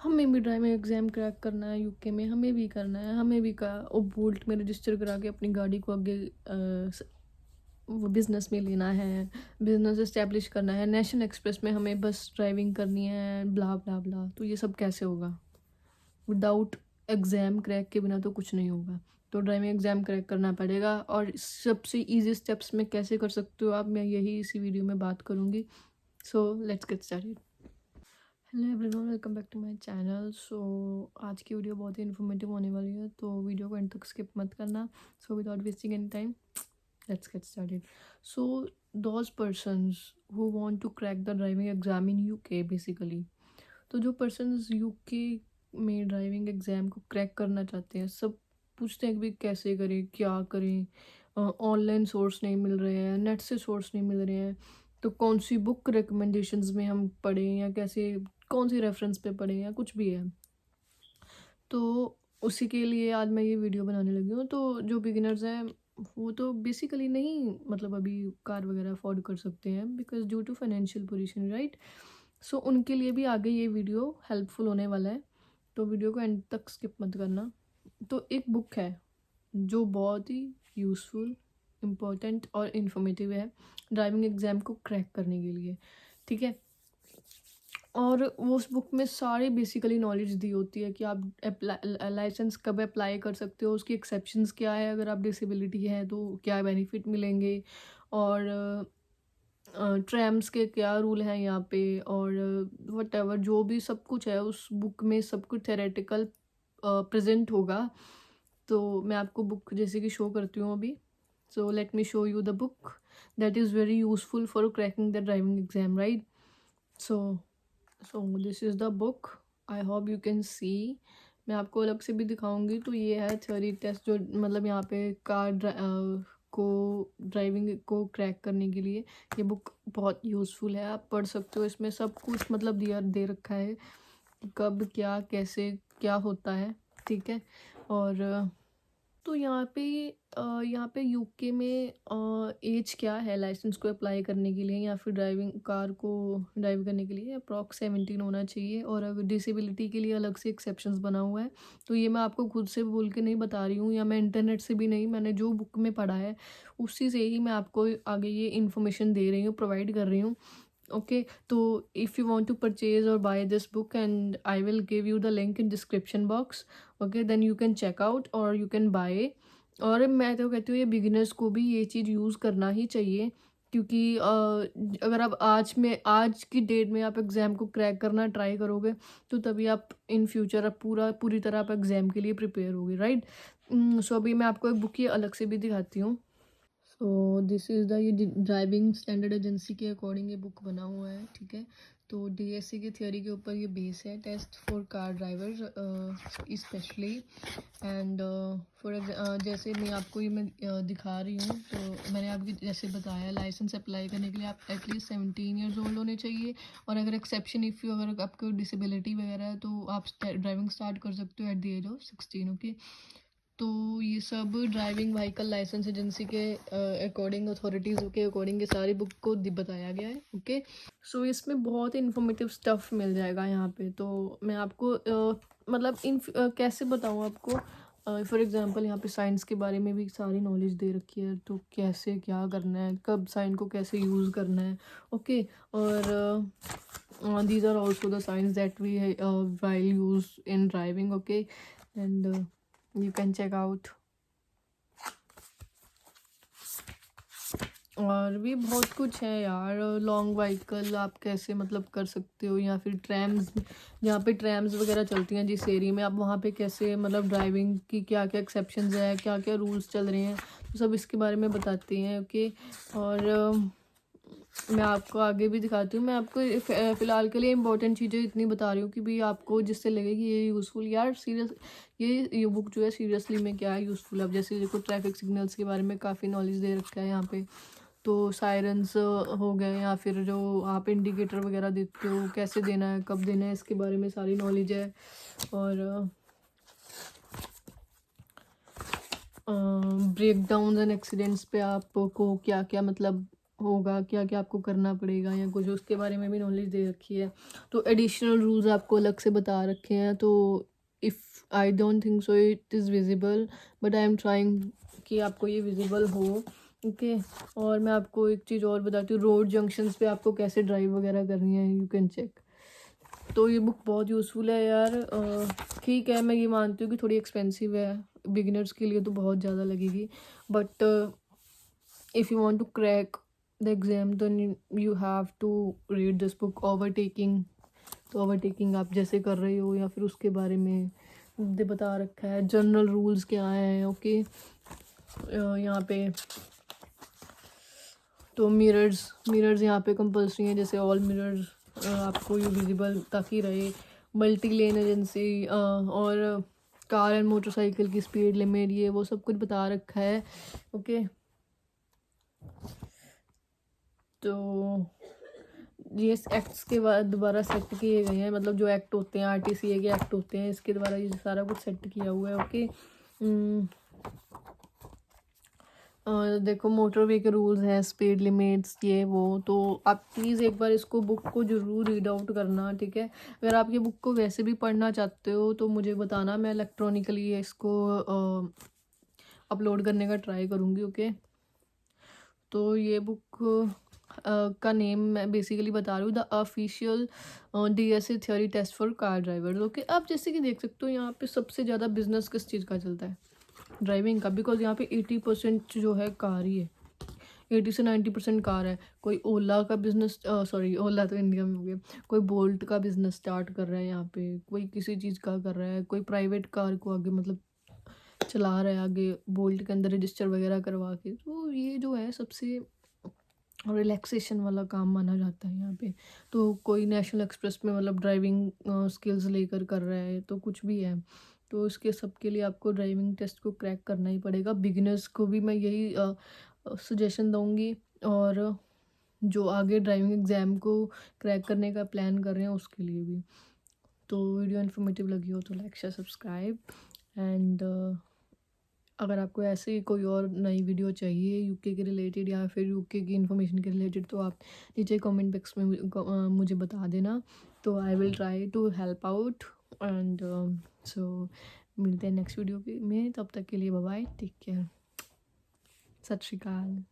हमें भी driving exam crack करना है यूके में, हमें भी करना है, हमें भी का और बोल्ट में रजिस्टर करा के अपनी गाड़ी को आगे वो बिज़नेस में लेना है, बिज़नेस एस्टेब्लिश करना है, नेशनल एक्सप्रेस में हमें बस ड्राइविंग करनी है, ब्ला ब्ला ब्ला। तो ये सब कैसे होगा? विदाउट एग्ज़ाम क्रैक के बिना तो कुछ नहीं होगा। तो ड्राइविंग एग्ज़ाम क्रैक करना पड़ेगा और सबसे ईज़ी स्टेप्स में कैसे कर सकते हो आप, मैं यही इसी वीडियो में बात करूँगी। So let's get started. Hello everyone, welcome back to my channel. So आज की वीडियो बहुत ही इन्फॉर्मेटिव होने वाली है, तो वीडियो को एंड तक स्किप मत करना। So without wasting any time, let's get started. So those persons who want to crack the driving exam in UK basically, तो जो पर्सन्स यूके में ड्राइविंग एग्ज़ाम को क्रैक करना चाहते हैं, सब पूछते हैं कि भाई कैसे करें, क्या करें, ऑनलाइन सोर्स नहीं मिल रहे हैं, नेट से सोर्स नहीं मिल रहे हैं, तो कौन सी बुक रिकमेंडेशंस में हम पढ़ें या कैसे, कौन सी रेफरेंस पे पढ़ें या कुछ भी है। तो उसी के लिए आज मैं ये वीडियो बनाने लगी हूँ। तो जो बिगिनर्स हैं वो तो बेसिकली नहीं, मतलब अभी कार वगैरह अफोर्ड कर सकते हैं because due to financial position, right. So उनके लिए भी आगे ये वीडियो हेल्पफुल होने वाला है, तो वीडियो को एंड तक स्किप मत करना। तो एक बुक है जो बहुत ही यूज़फुल, इम्पोर्टेंट और इन्फॉर्मेटिव है ड्राइविंग एग्ज़ाम को क्रैक करने के लिए, ठीक है। और वो उस बुक में सारी बेसिकली नॉलेज दी होती है कि आप लाइसेंस कब अप्लाई कर सकते हो, उसकी एक्सेप्शंस क्या है, अगर आप डिसेबिलिटी है तो क्या बेनिफिट मिलेंगे, और ट्रैम्स के क्या रूल हैं यहाँ पे, और वट जो भी सब कुछ है उस बुक में, सब कुछ थेरेटिकल प्रेजेंट होगा। तो मैं आपको बुक जैसे कि शो करती हूँ अभी। So let me show you the book that is very useful for cracking the driving exam, right. So this is the book, I hope you can see. मैं आपको अलग से भी दिखाऊंगी। तो ये है थ्योरी टेस्ट, जो मतलब यहाँ पे को ड्राइविंग को क्रैक करने के लिए ये बुक बहुत यूज़फुल है, आप पढ़ सकते हो। इसमें सब कुछ मतलब दिया दे रखा है कि कब क्या कैसे क्या होता है, ठीक है। और तो यहाँ पे यूके में एज क्या है लाइसेंस को अप्लाई करने के लिए या फिर ड्राइविंग कार को ड्राइव करने के लिए, अप्रॉक्स 17 होना चाहिए। और अगर डिसेबिलिटी के लिए अलग से एक्सेप्शंस बना हुआ है, तो ये मैं आपको खुद से बोल के नहीं बता रही हूँ या मैं इंटरनेट से भी नहीं, मैंने जो बुक में पढ़ा है उसी से ही मैं आपको आगे ये इन्फॉर्मेशन दे रही हूँ, प्रोवाइड कर रही हूँ। Okay, so if you want to purchase or buy this book, and I will give you the link in description box, okay, then you can check out or you can buy। और मैं तो कहती हूँ ये beginners को भी ये चीज़ use करना ही चाहिए, क्योंकि अगर आप आज की डेट में आप एग्ज़ाम को क्रैक करना ट्राई करोगे, तो तभी आप इन फ्यूचर आप पूरी तरह आप एग्ज़ाम के लिए प्रिपेयर होगे, राइट। सो अभी मैं आपको एक बुक ये अलग से भी दिखाती हूँ। सो दिस इज़ द, ये ड्राइविंग स्टैंडर्ड एजेंसी के अकॉर्डिंग ये बुक बना हुआ है, ठीक है। तो डीएससी की थ्योरी के ऊपर ये बेस है, test for car driver specially. And for जैसे मैं आपको ये दिखा रही हूँ, तो मैंने आपको जैसे बताया लाइसेंस अप्लाई करने के लिए आप एटलीस्ट 17 ईयर्स ओल्ड होने चाहिए। और अगर एक्सेप्शन इफ़ यू, अगर आपको डिसेबिलिटी वगैरह है, तो आप ड्राइविंग स्टार्ट कर सकते हो at the age of 16, okay. तो ये सब ड्राइविंग व्हीकल लाइसेंस एजेंसी के अकॉर्डिंग, अथॉरिटीज़ के अकॉर्डिंग ये सारी बुक को बताया गया है, ओके। सो इसमें बहुत इन्फॉर्मेटिव स्टफ़ मिल जाएगा यहाँ पे। तो मैं आपको मतलब कैसे बताऊँ आपको, फॉर एग्जांपल यहाँ पे साइंस के बारे में भी सारी नॉलेज दे रखी है, तो कैसे क्या करना है, कब साइन को कैसे यूज़ करना है, ओके। और these are also the signs that we while use in driving, okay। And you can check out। और भी बहुत कुछ है यार, लॉन्ग व्हीकल आप कैसे मतलब कर सकते हो, या फिर ट्रैम्स, जहाँ पे ट्रैम्स वगैरह चलती हैं जिस एरिया में, आप वहाँ पे कैसे मतलब ड्राइविंग की क्या क्या एक्सेप्शंस है, क्या क्या रूल्स चल रहे हैं, तो सब इसके बारे में बताते हैं, ओके। और मैं आपको आगे भी दिखाती हूँ। मैं आपको फ़िलहाल के लिए इंपॉर्टेंट चीज़ें इतनी बता रही हूँ कि भाई आपको जिससे लगे कि ये यूज़फुल, यार सीरियस ये बुक जो है सीरियसली में क्या है यूज़फुल। अब जैसे देखो ट्रैफिक सिग्नल्स के बारे में काफ़ी नॉलेज दे रखा है यहाँ पे। तो सायरन्स हो गए, या फिर जो आप इंडिकेटर वगैरह देते हो कैसे देना है, कब देना है, इसके बारे में सारी नॉलेज है। और ब्रेक डाउन एंड एक्सीडेंट्स पे आपको क्या क्या मतलब होगा, क्या क्या आपको करना पड़ेगा या कुछ, उसके बारे में भी नॉलेज दे रखी है। तो एडिशनल रूल्स आपको अलग से बता रखे हैं। तो if I don't think so it is visible, but I am trying कि आपको ये विजिबल हो। ओके, और मैं आपको एक चीज़ और बताती हूँ, रोड जंक्शंस पे आपको कैसे ड्राइव वगैरह करनी है, यू कैन चेक। तो ये बुक बहुत यूज़फुल है यार। ठीक है, मैं ये मानती हूँ कि थोड़ी एक्सपेंसिव है, बिगिनर्स के लिए तो बहुत ज़्यादा लगेगी, but if you want to crack the exam then you have to read this book। Overtaking, तो ओवरटेकिंग आप जैसे कर रहे हो या फिर उसके बारे में बता रखा है। जनरल रूल्स क्या हैं, ओके। यहाँ पे तो मिरर्स यहाँ पे कंपल्सरी हैं, जैसे ऑल मिरर्स आपको ये विजिबल ताकि रहे। मल्टी लेन एजेंसी और कार एंड मोटरसाइकिल की स्पीड लिमिट, ये वो सब कुछ बता रखा है, ओके। तो ये एक्ट्स के बाद दोबारा सेट किए गए हैं, मतलब जो एक्ट होते हैं, आरटीसीए के एक्ट होते हैं, इसके द्वारा ये सारा कुछ सेट किया हुआ है, ओके। देखो मोटर वे के रूल्स हैं, स्पीड लिमिट्स, ये वो। तो आप प्लीज़ एक बार इसको बुक को ज़रूर रीड आउट करना, ठीक है। अगर आप ये बुक को वैसे भी पढ़ना चाहते हो तो मुझे बताना, मैं इलेक्ट्रॉनिकली इसको अपलोड करने का ट्राई करूँगी, ओके। तो ये बुक का नेम मैं बेसिकली बता रही हूँ, the official DSA theory test for car drivers, okay. आप जैसे कि देख सकते हो यहाँ पे सबसे ज़्यादा बिजनेस किस चीज़ का चलता है, ड्राइविंग का, बिकॉज यहाँ पे 80% जो है कार ही है, 80 से 90% कार है। कोई ओला का बिजनेस, सॉरी ओला तो इंडिया में हो गया, कोई बोल्ट का बिजनेस स्टार्ट कर रहा है यहाँ पे, कोई किसी चीज़ का कर रहा है, कोई प्राइवेट कार को आगे मतलब चला रहा है आगे बोल्ट के अंदर रजिस्टर वगैरह करवा के। तो ये जो है सबसे रिलैक्सेशन वाला काम माना जाता है यहाँ पे। तो कोई नेशनल एक्सप्रेस में मतलब ड्राइविंग स्किल्स लेकर कर रहा है, तो कुछ भी है, तो इसके सब के लिए आपको ड्राइविंग टेस्ट को क्रैक करना ही पड़ेगा। बिगिनर्स को भी मैं यही सजेशन दूंगी, और जो आगे ड्राइविंग एग्ज़ाम को क्रैक करने का प्लान कर रहे हैं उसके लिए भी। तो वीडियो इन्फॉर्मेटिव लगी हो तो लाइक शेयर सब्सक्राइब, एंड अगर आपको ऐसे ही कोई और नई वीडियो चाहिए यूके के रिलेटेड या फिर यूके की इन्फॉर्मेशन के रिलेटेड, तो आप नीचे कमेंट बॉक्स में मुझे बता देना, तो I will try to help out. And so मिलते हैं नेक्स्ट वीडियो में, तब तक के लिए बाय बाय, टेक केयर, सत श्री अकाल।